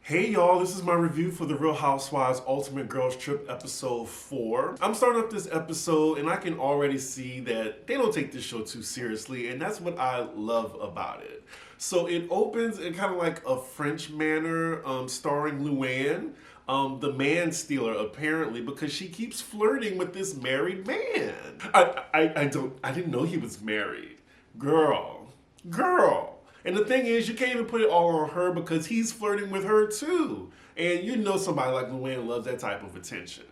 Hey y'all, this is my review for the Real Housewives Ultimate Girls Trip episode 4. I'm starting up this episode and I can already see that they don't take this show too seriously, and that's what I love about it. So it opens in kind of like a French manner, starring LuAnn, the man stealer apparently, because she keeps flirting with this married man. I didn't know he was married. Girl. And the thing is, you can't even put it all on her because he's flirting with her too. And you know somebody like LuAnn loves that type of attention.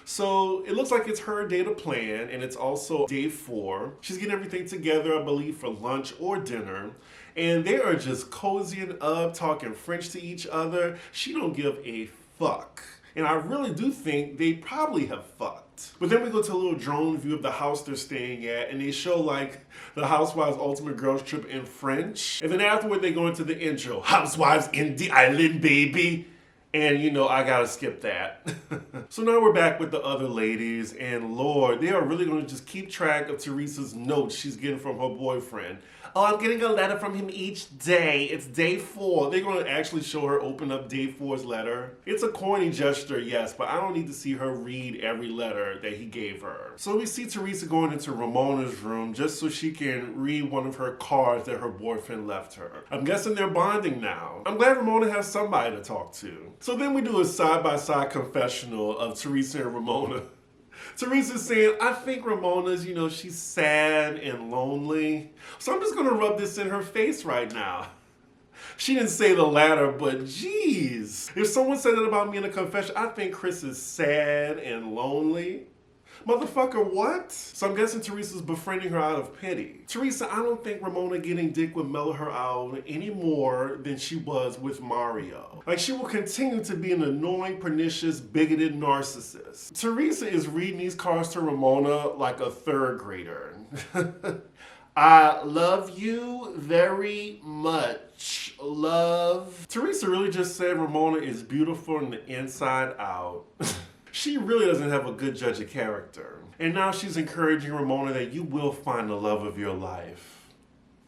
So it looks like it's her day to plan, and it's also day 4. She's getting everything together, I believe, for lunch or dinner. And they are just cozying up, talking French to each other. She don't give a fuck. And I really do think they probably have fucked. But then we go to a little drone view of the house they're staying at, and they show like the Housewives Ultimate Girls Trip in French. And then afterward they go into the intro, Housewives in the Island, baby. And you know, I gotta skip that. So now we're back with the other ladies, and Lord, they are really gonna just keep track of Teresa's notes she's getting from her boyfriend. Oh, I'm getting a letter from him each day. It's day 4. They're gonna actually show her open up day 4's letter. It's a corny gesture, yes, but I don't need to see her read every letter that he gave her. So we see Teresa going into Ramona's room just so she can read one of her cards that her boyfriend left her. I'm guessing they're bonding now. I'm glad Ramona has somebody to talk to. So then we do a side-by-side confessional of Teresa and Ramona. Teresa's saying, I think Ramona's, she's sad and lonely. So I'm just going to rub this in her face right now. She didn't say the latter, but geez. If someone said that about me in a confession, I think Chris is sad and lonely. Motherfucker, what? So I'm guessing Teresa's befriending her out of pity. Teresa, I don't think Ramona getting dick would mellow her out any more than she was with Mario. Like, she will continue to be an annoying, pernicious, bigoted narcissist. Teresa is reading these cards to Ramona like a 3rd grader. I love you very much. Love. Teresa really just said Ramona is beautiful from the inside out. She really doesn't have a good judge of character. And now she's encouraging Ramona that you will find the love of your life.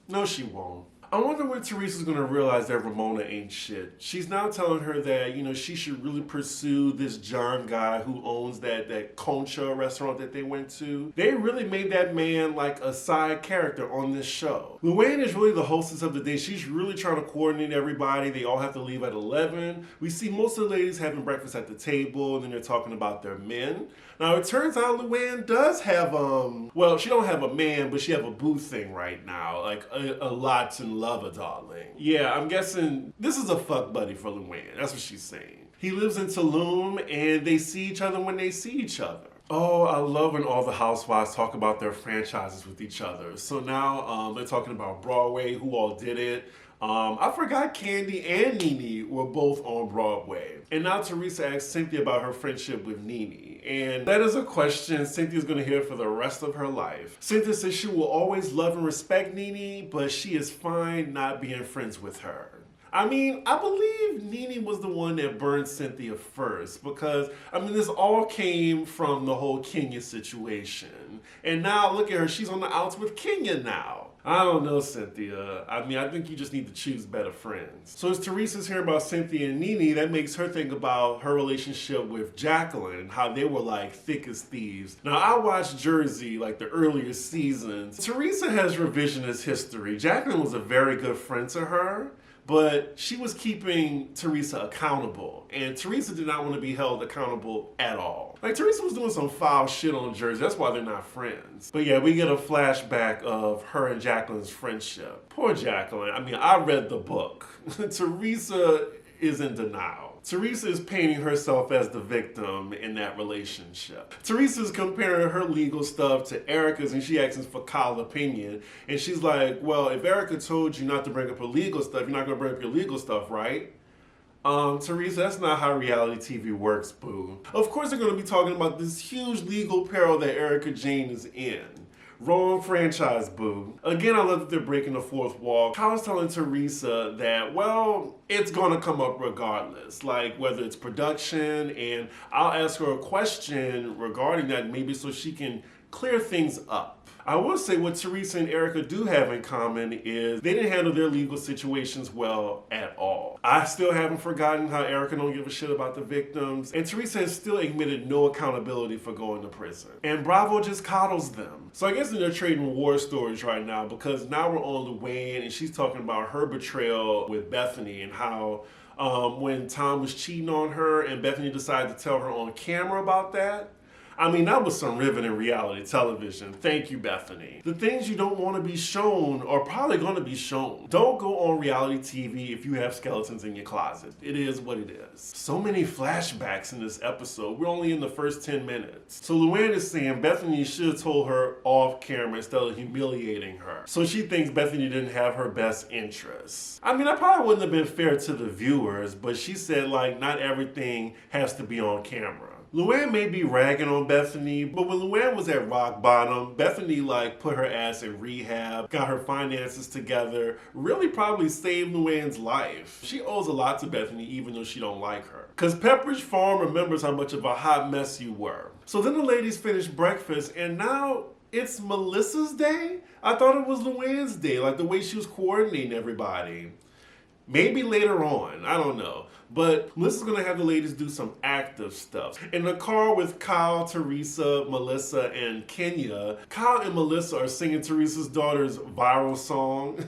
No, she won't. I wonder when Teresa's gonna realize that Ramona ain't shit. She's now telling her that, she should really pursue this John guy who owns that concha restaurant that they went to. They really made that man like a side character on this show. LuAnn is really the hostess of the day. She's really trying to coordinate everybody. They all have to leave at 11. We see most of the ladies having breakfast at the table, and then they're talking about their men. Now, it turns out LuAnn does have, well, she don't have a man, but she have a boo thing right now. Like, a lots in love, darling. Yeah, I'm guessing this is a fuck buddy for LuAnn. That's what she's saying. He lives in Tulum, and they see each other when they see each other. Oh, I love when all the housewives talk about their franchises with each other. So now they're talking about Broadway, who all did it. I forgot Candy and NeNe were both on Broadway. And now Teresa asks Cynthia about her friendship with NeNe. And that is a question Cynthia's gonna hear for the rest of her life. Cynthia says she will always love and respect NeNe, but she is fine not being friends with her. I mean, I believe NeNe was the one that burned Cynthia first because, this all came from the whole Kenya situation. And now look at her, she's on the outs with Kenya now. I don't know, Cynthia. I think you just need to choose better friends. So as Teresa's hearing about Cynthia and NeNe, that makes her think about her relationship with Jacqueline and how they were like thick as thieves. Now, I watched Jersey, like the earlier seasons. Teresa has revisionist history. Jacqueline was a very good friend to her, but she was keeping Teresa accountable, and Teresa did not want to be held accountable at all. Like, Teresa was doing some foul shit on Jersey. That's why they're not friends. But yeah, we get a flashback of her and Jacqueline's friendship. Poor Jacqueline. I read the book. Teresa is in denial. Teresa is painting herself as the victim in that relationship. Teresa is comparing her legal stuff to Erica's, and she asks for Kyle's opinion. And she's like, well, if Erica told you not to bring up her legal stuff, you're not going to bring up your legal stuff, right? Teresa, that's not how reality TV works, boo. Of course they're going to be talking about this huge legal peril that Erica Jane is in. Wrong franchise, boo. Again, I love that they're breaking the 4th wall. Kyle's telling Teresa that, well, it's gonna come up regardless. Like, whether it's production, and I'll ask her a question regarding that, maybe so she can clear things up. I will say what Teresa and Erica do have in common is they didn't handle their legal situations well at all. I still haven't forgotten how Erica don't give a shit about the victims, and Teresa has still admitted no accountability for going to prison. And Bravo just coddles them. So I guess they're trading war stories right now, because now we're on LuAnn and she's talking about her betrayal with Bethany and how when Tom was cheating on her and Bethany decided to tell her on camera about that. I mean, that was some riveting reality television. Thank you, Bethany. The things you don't want to be shown are probably going to be shown. Don't go on reality TV if you have skeletons in your closet. It is what it is. So many flashbacks in this episode. We're only in the first 10 minutes. So LuAnn is saying Bethany should have told her off camera instead of humiliating her. So she thinks Bethany didn't have her best interests. I mean, that probably wouldn't have been fair to the viewers, but she said, like, not everything has to be on camera. LuAnn may be ragging on Bethany, but when LuAnn was at rock bottom, Bethany put her ass in rehab, got her finances together, really probably saved LuAnn's life. She owes a lot to Bethany even though she don't like her. Cause Pepperidge Farm remembers how much of a hot mess you were. So then the ladies finished breakfast and now it's Melissa's day? I thought it was LuAnn's day, like the way she was coordinating everybody. Maybe later on, I don't know. But Melissa's gonna have the ladies do some active stuff. In the car with Kyle, Teresa, Melissa, and Kenya, Kyle and Melissa are singing Teresa's daughter's viral song,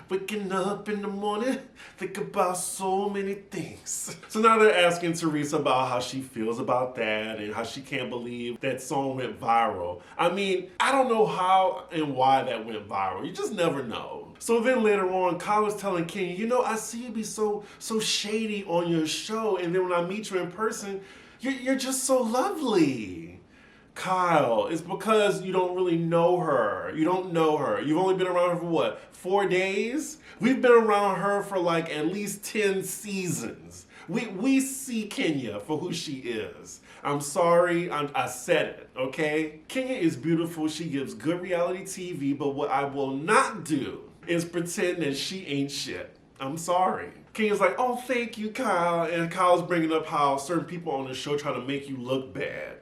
waking up in the morning, think about so many things. So now they're asking Teresa about how she feels about that and how she can't believe that song went viral. I mean, I don't know how and why that went viral. You just never know. So then later on, Kyle was telling Kenya, you know, I see you be so shady on your show, and then when I meet you in person, you're just so lovely. Kyle, it's because you don't really know her. You don't know her. You've only been around her for what, 4 days? We've been around her for like at least 10 seasons. We see Kenya for who she is. I'm sorry, I said it, okay? Kenya is beautiful. She gives good reality TV, but what I will not do is pretend that she ain't shit. I'm sorry. Kenya's like, oh, thank you, Kyle. And Kyle's bringing up how certain people on the show try to make you look bad.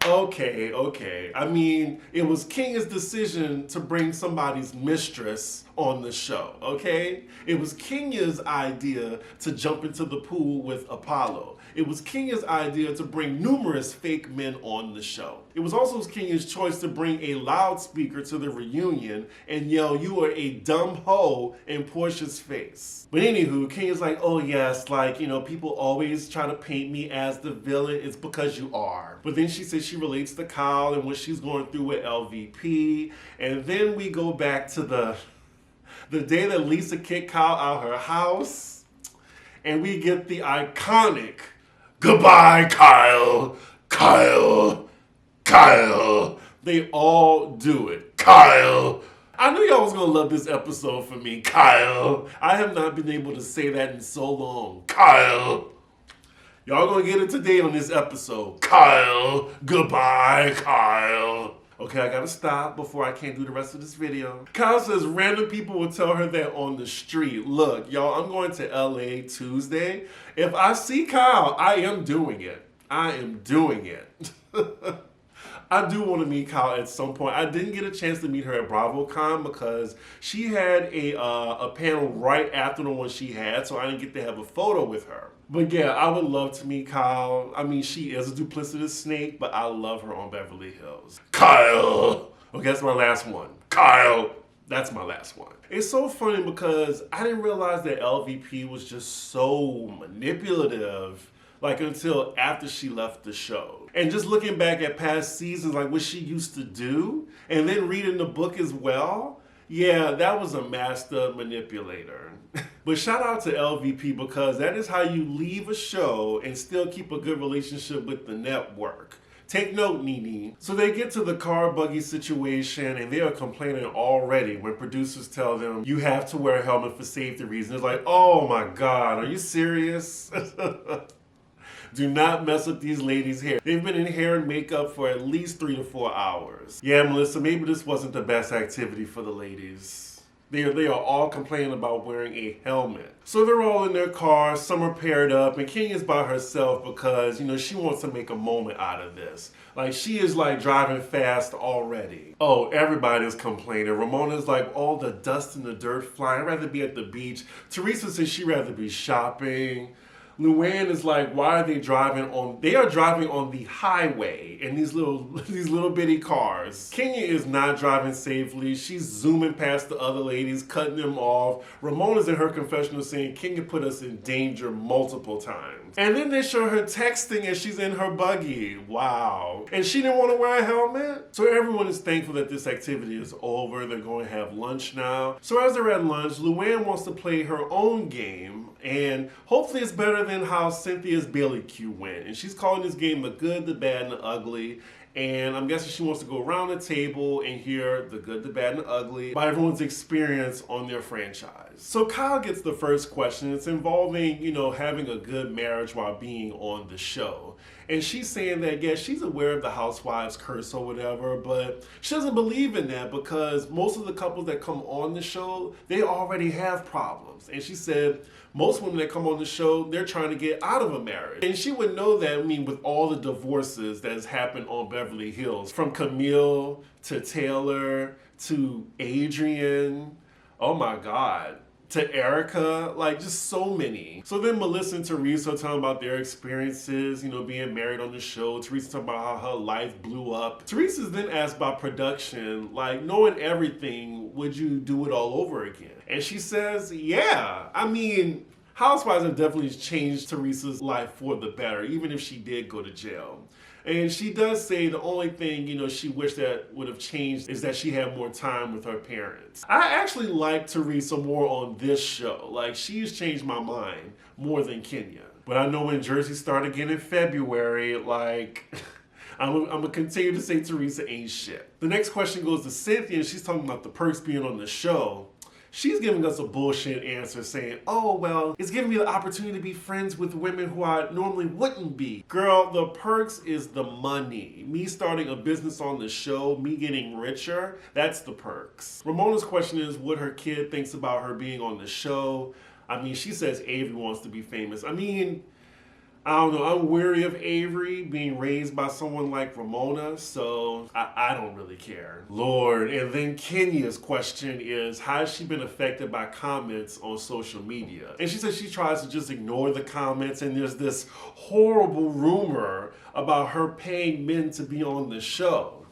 Okay. I mean, it was Kenya's decision to bring somebody's mistress on the show, okay? It was Kenya's idea to jump into the pool with Apollo. It was Kenya's idea to bring numerous fake men on the show. It was also Kenya's choice to bring a loudspeaker to the reunion and yell, you are a dumb hoe in Portia's face. But anywho, Kenya's like, oh yes, people always try to paint me as the villain. It's because you are. But then she says she relates to Kyle and what she's going through with LVP. And then we go back to the day that Lisa kicked Kyle out her house. And we get the iconic, goodbye, Kyle, Kyle, Kyle. They all do it. Kyle. I knew y'all was gonna love this episode for me. Kyle. I have not been able to say that in so long. Kyle. Y'all gonna get it today on this episode. Kyle. Goodbye, Kyle. Okay, I gotta stop before I can't do the rest of this video. Kyle says random people will tell her that on the street. Look, y'all, I'm going to LA Tuesday. If I see Kyle, I am doing it. I am doing it. I do want to meet Kyle at some point. I didn't get a chance to meet her at BravoCon because she had a panel right after the one she had, so I didn't get to have a photo with her. But yeah, I would love to meet Kyle. I mean, she is a duplicitous snake, but I love her on Beverly Hills. Kyle! Okay, that's my last one. Kyle! That's my last one. It's so funny because I didn't realize that LVP was just so manipulative, until after she left the show. And just looking back at past seasons, what she used to do, and then reading the book as well, yeah, that was a master manipulator. But shout out to LVP because that is how you leave a show and still keep a good relationship with the network. Take note, NeNe. So they get to the car buggy situation and they are complaining already when producers tell them you have to wear a helmet for safety reasons. It's like, oh my God, are you serious? Do not mess with these ladies' hair. They've been in hair and makeup for at least 3 to 4 hours. Yeah, Melissa, maybe this wasn't the best activity for the ladies. They are all complaining about wearing a helmet. So they're all in their car, some are paired up, and Kenya's by herself because, she wants to make a moment out of this. Like, she is like driving fast already. Oh, everybody's complaining. Ramona's like, all the dust and the dirt flying. I'd rather be at the beach. Teresa says she'd rather be shopping. LuAnn is like, why are they driving on? They are driving on the highway in these little bitty cars. Kenya is not driving safely. She's zooming past the other ladies, cutting them off. Ramona's in her confessional saying Kenya put us in danger multiple times. And then they show her texting as she's in her buggy. Wow. And she didn't want to wear a helmet. So everyone is thankful that this activity is over. They're going to have lunch now. So as they're at lunch, LuAnn wants to play her own game, and hopefully it's better than how Cynthia's Bailey Q went. And she's calling this game the good, the bad, and the ugly. And I'm guessing she wants to go around the table and hear the good, the bad, and the ugly by everyone's experience on their franchise. So Kyle gets the first question. It's involving, having a good marriage while being on the show. And she's saying that, yes, she's aware of the Housewives curse or whatever, but she doesn't believe in that because most of the couples that come on the show, they already have problems. And she said most women that come on the show, they're trying to get out of a marriage. And she would know that, with all the divorces that has happened on Beverly Hills, from Camille to Taylor to Adrian, oh my God, to Erica, like just so many. So then Melissa and Teresa are talking about their experiences, being married on the show. Teresa talking about how her life blew up. Teresa's then asked about production, like, knowing everything, would you do it all over again? And she says, yeah. Housewives have definitely changed Teresa's life for the better, even if she did go to jail. And she does say the only thing, she wished that would have changed is that she had more time with her parents. I actually like Teresa more on this show. Like, she's changed my mind more than Kenya. But I know when Jersey started again in February, like, I'm going to continue to say Teresa ain't shit. The next question goes to Cynthia, and she's talking about the perks being on the show. She's giving us a bullshit answer saying, oh, well, it's giving me the opportunity to be friends with women who I normally wouldn't be. Girl, the perks is the money. Me starting a business on the show, me getting richer, that's the perks. Ramona's question is what her kid thinks about her being on the show. She says Avery wants to be famous. I don't know, I'm weary of Avery being raised by someone like Ramona, so I don't really care. Lord, and then Kenya's question is, how has she been affected by comments on social media? And she says she tries to just ignore the comments, and there's this horrible rumor about her paying men to be on the show.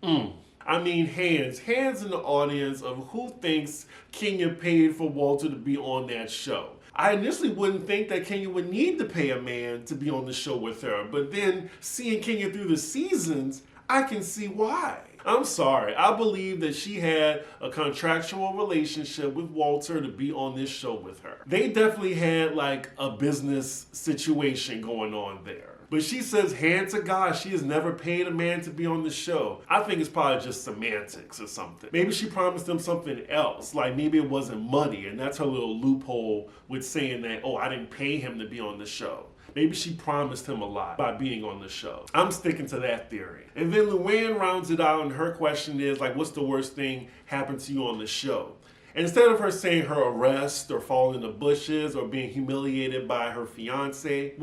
Hands in the audience of who thinks Kenya paid for Walter to be on that show. I initially wouldn't think that Kenya would need to pay a man to be on the show with her, but then seeing Kenya through the seasons, I can see why. I'm sorry, I believe that she had a contractual relationship with Walter to be on this show with her. They definitely had like a business situation going on there. But she says, hand to God, she has never paid a man to be on the show. I think it's probably just semantics or something. Maybe she promised them something else, like maybe it wasn't money, and that's her little loophole with saying that, oh, I didn't pay him to be on the show. Maybe she promised him a lot by being on the show. I'm sticking to that theory. And then LuAnn rounds it out, and her question is, like, what's the worst thing happened to you on the show? And instead of her saying her arrest or falling in the bushes or being humiliated by her fiance,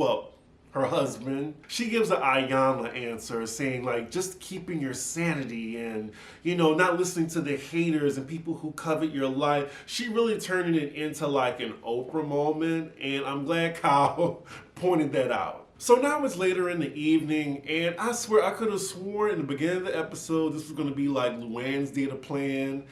her husband, she gives an Ayanna answer saying like just keeping your sanity and not listening to the haters and people who covet your life. She really turning it into like an Oprah moment, and I'm glad Kyle pointed that out. So now it's later in the evening, and I swear I could have sworn in the beginning of the episode this was going to be like LuAnn's data plan.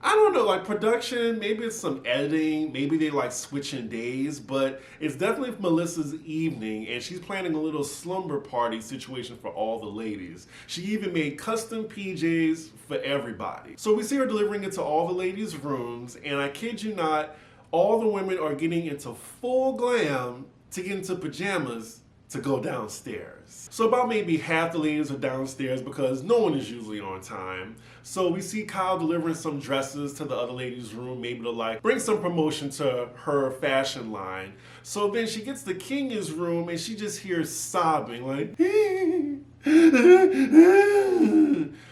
I don't know, like production, maybe it's some editing, maybe they like switching days, but it's definitely Melissa's evening, and she's planning a little slumber party situation for all the ladies. She even made custom PJs for everybody. So we see her delivering it to all the ladies' rooms, and I kid you not, all the women are getting into full glam to get into pajamas to go downstairs. So about maybe half the ladies are downstairs because no one is usually on time. So we see Kyle delivering some dresses to the other ladies' room, maybe to like bring some promotion to her fashion line. So then she gets to Kenya's room and she just hears sobbing like,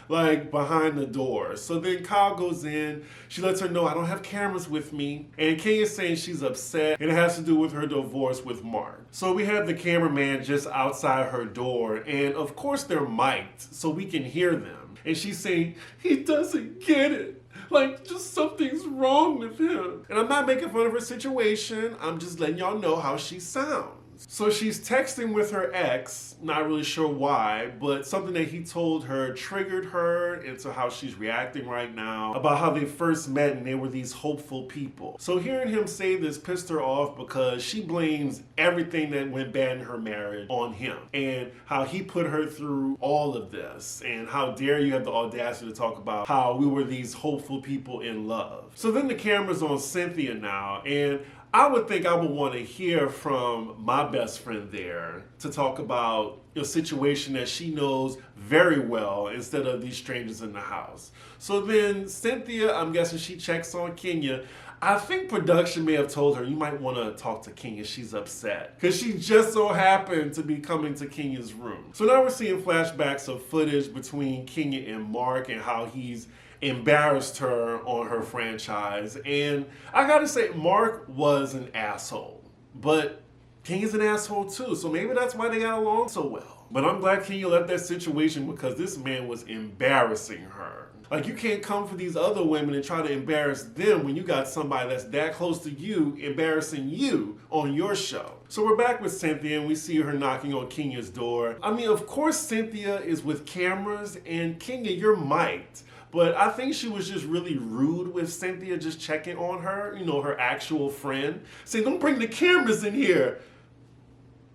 like behind the door. So then Kyle goes in. She lets her know, I don't have cameras with me. And Kenya's saying she's upset, and it has to do with her divorce with Mark. So we have the cameraman just outside her door, and of course they're mic'd, so we can hear them. And she's saying, he doesn't get it. Like, just something's wrong with him. And I'm not making fun of her situation. I'm just letting y'all know how she sounds. So she's texting with her ex, not really sure why, but something that he told her triggered her into how she's reacting right now, about how they first met and they were these hopeful people. So hearing him say this pissed her off because she blames everything that went bad in her marriage on him, and how he put her through all of this, and how dare you have the audacity to talk about how we were these hopeful people in love. So then the camera's on Cynthia now, and I would think I would want to hear from my best friend there to talk about a situation that she knows very well instead of these strangers in the house. So then Cynthia, I'm guessing she checks on Kenya. I think production may have told her, you might want to talk to Kenya, she's upset. Because she just so happened to be coming to Kenya's room. So now we're seeing flashbacks of footage between Kenya and Mark and how he's embarrassed her on her franchise. And I gotta say, Mark was an asshole. But Kenya's an asshole too, so maybe that's why they got along so well. But I'm glad Kenya left that situation because this man was embarrassing her. Like, you can't come for these other women and try to embarrass them when you got somebody that's that close to you embarrassing you on your show. So we're back with Cynthia and we see her knocking on Kenya's door. I mean, of course Cynthia is with cameras, and Kenya, you're mic'd. But I think she was just really rude with Cynthia, just checking on her, you know, her actual friend. Saying, don't bring the cameras in here.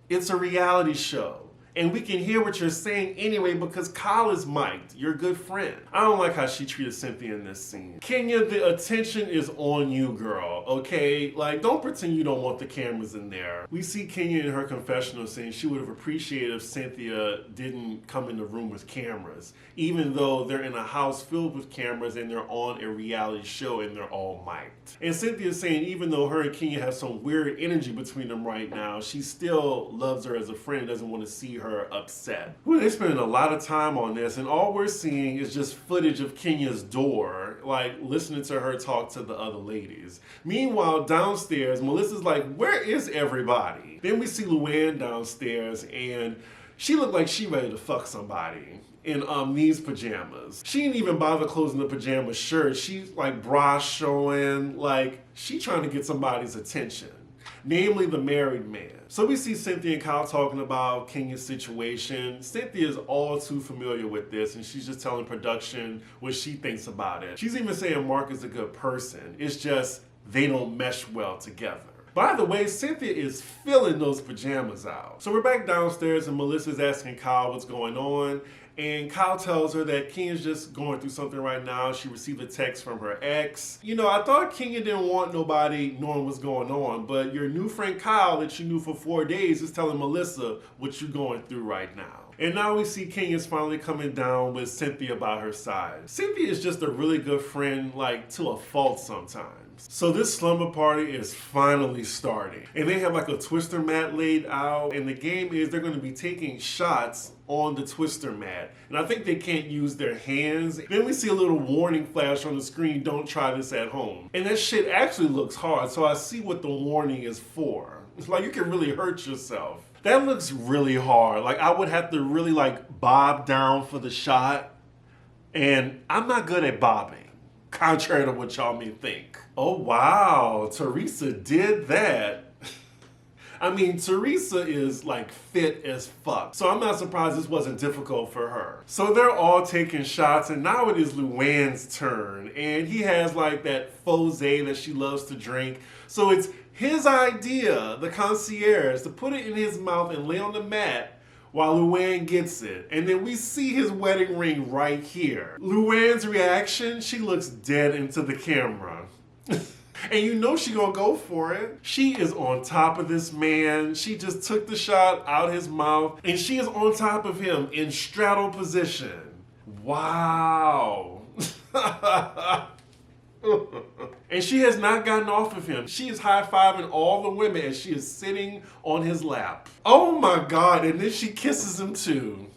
It's a reality show. And we can hear what you're saying anyway because Kyle is mic'd, your good friend. I don't like how she treated Cynthia in this scene. Kenya, the attention is on you, girl, okay? Like, don't pretend you don't want the cameras in there. We see Kenya in her confessional saying she would have appreciated if Cynthia didn't come in the room with cameras, even though they're in a house filled with cameras and they're on a reality show and they're all mic'd. And Cynthia's saying even though her and Kenya have some weird energy between them right now, she still loves her as a friend and doesn't want to see her upset. Well, they're spending a lot of time on this, and all we're seeing is just footage of Kenya's door, like listening to her talk to the other ladies. Meanwhile, downstairs, Melissa's like, where is everybody? Then we see LuAnn downstairs, and she looked like she ready to fuck somebody in these pajamas. She didn't even bother closing the pajama shirt. She's like bra showing, like she trying to get somebody's attention, namely the married man. So we see Cynthia and Kyle talking about Kenya's situation. Cynthia is all too familiar with this, and she's just telling production what she thinks about it. She's even saying Mark is a good person. It's just they don't mesh well together. By the way, Cynthia is filling those pajamas out. So we're back downstairs and Melissa's asking Kyle what's going on. And Kyle tells her that Kenya's just going through something right now. She received a text from her ex. You know, I thought Kenya didn't want nobody knowing what's going on, but your new friend Kyle that you knew for 4 days is telling Melissa what you're going through right now. And now we see Kenya's finally coming down with Cynthia by her side. Cynthia is just a really good friend, like to a fault sometimes. So this slumber party is finally starting. And they have like a twister mat laid out. And the game is they're going to be taking shots on the twister mat. And I think they can't use their hands. Then we see a little warning flash on the screen, don't try this at home. And that shit actually looks hard. So I see what the warning is for. It's like you can really hurt yourself. That looks really hard. Like I would have to really like bob down for the shot. And I'm not good at bobbing, contrary to what y'all may think. Oh wow, Teresa did that. I mean, Teresa is like fit as fuck. So I'm not surprised this wasn't difficult for her. So they're all taking shots and now it is LuAnn's turn. And he has like that faux that she loves to drink. So it's his idea, the concierge, to put it in his mouth and lay on the mat while LuAnn gets it. And then we see his wedding ring right here. LuAnn's reaction, she looks dead into the camera. And you know she gonna go for it. She is on top of this man. She just took the shot out his mouth and she is on top of him in straddle position. Wow. And she has not gotten off of him. She is high-fiving all the women as she is sitting on his lap. Oh my God, and then she kisses him too.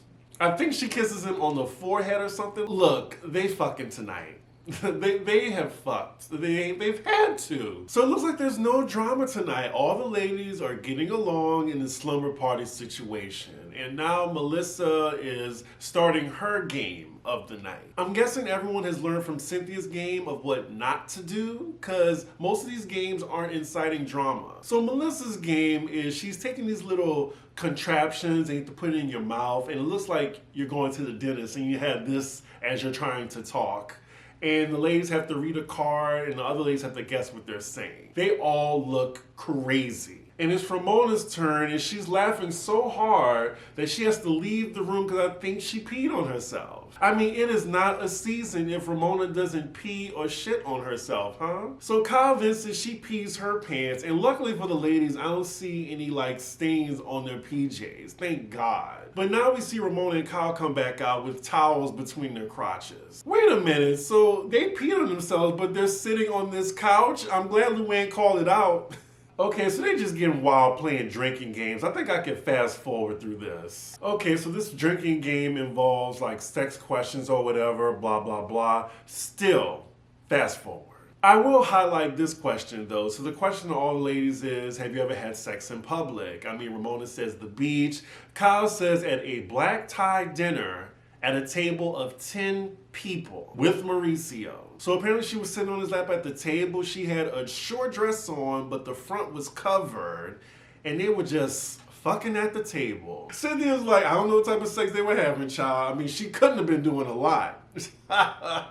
I think she kisses him on the forehead or something. Look, they fucking tonight. they have fucked. They've had to. So it looks like there's no drama tonight. All the ladies are getting along in the slumber party situation. And now Melissa is starting her game of the night. I'm guessing everyone has learned from Cynthia's game of what not to do, because most of these games aren't inciting drama. So Melissa's game is she's taking these little contraptions and you have to put it in your mouth, and it looks like you're going to the dentist and you have this as you're trying to talk. And the ladies have to read a card and the other ladies have to guess what they're saying. They all look crazy. And it's Ramona's turn and she's laughing so hard that she has to leave the room because I think she peed on herself. I mean, it is not a season if Ramona doesn't pee or shit on herself, huh? So Kyle Vincent, she pees her pants, and luckily for the ladies, I don't see any like stains on their PJs, thank God. But now we see Ramona and Kyle come back out with towels between their crotches. Wait a minute, so they peed on themselves, but they're sitting on this couch? I'm glad LuAnn called it out. Okay, so they're just getting wild playing drinking games. I think I can fast forward through this. Okay, so this drinking game involves like sex questions or whatever, blah, blah, blah. Still, fast forward. I will highlight this question though. So the question to all the ladies is, have you ever had sex in public? I mean, Ramona says the beach. Kyle says at a black tie dinner at a table of 10 people with Mauricio. So apparently she was sitting on his lap at the table. She had a short dress on, but the front was covered, and they were just fucking at the table. Cynthia was like, I don't know what type of sex they were having, child. I mean, she couldn't have been doing a lot.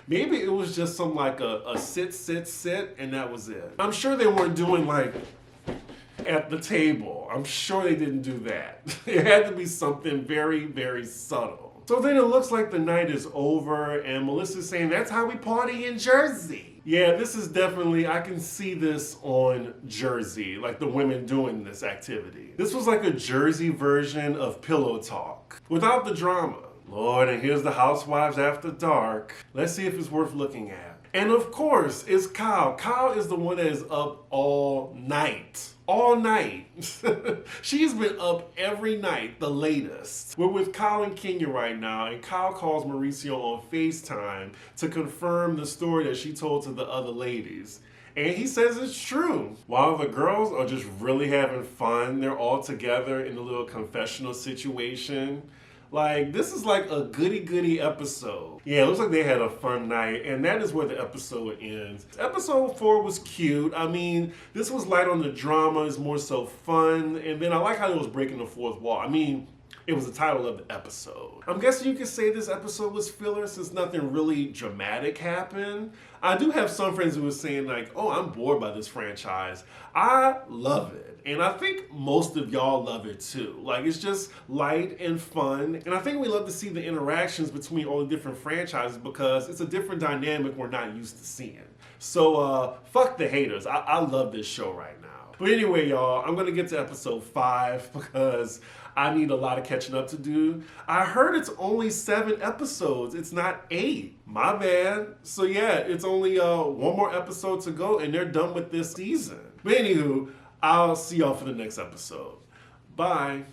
Maybe it was just some like a sit, and that was it. I'm sure they weren't doing like at the table. I'm sure they didn't do that. It had to be something very, very subtle. So then it looks like the night is over and Melissa's saying, that's how we party in Jersey. Yeah, this is definitely, I can see this on Jersey, like the women doing this activity. This was like a Jersey version of Pillow Talk, without the drama. Lord, and here's the Housewives After Dark. Let's see if it's worth looking at. And of course, it's Kyle. Kyle is the one that is up all night. All night. She's been up every night, the latest. We're with Kyle and Kenya right now, and Kyle calls Mauricio on FaceTime to confirm the story that she told to the other ladies. And he says it's true. While the girls are just really having fun, they're all together in a little confessional situation. Like, this is like a goody-goody episode. Yeah, it looks like they had a fun night, and that is where the episode ends. Episode 4 was cute. I mean, this was light on the drama, it's more so fun, and then I like how it was breaking the fourth wall. I mean, it was the title of the episode. I'm guessing you could say this episode was filler since nothing really dramatic happened. I do have some friends who are saying like, oh, I'm bored by this franchise. I love it. And I think most of y'all love it too. Like, it's just light and fun. And I think we love to see the interactions between all the different franchises because it's a different dynamic we're not used to seeing. So fuck the haters. I love this show right now. But anyway, y'all, I'm gonna get to episode 5 because I need a lot of catching up to do. I heard it's only 7 episodes. It's not 8. My bad. So yeah, it's only one more episode to go and they're done with this season. But anywho, I'll see y'all for the next episode. Bye.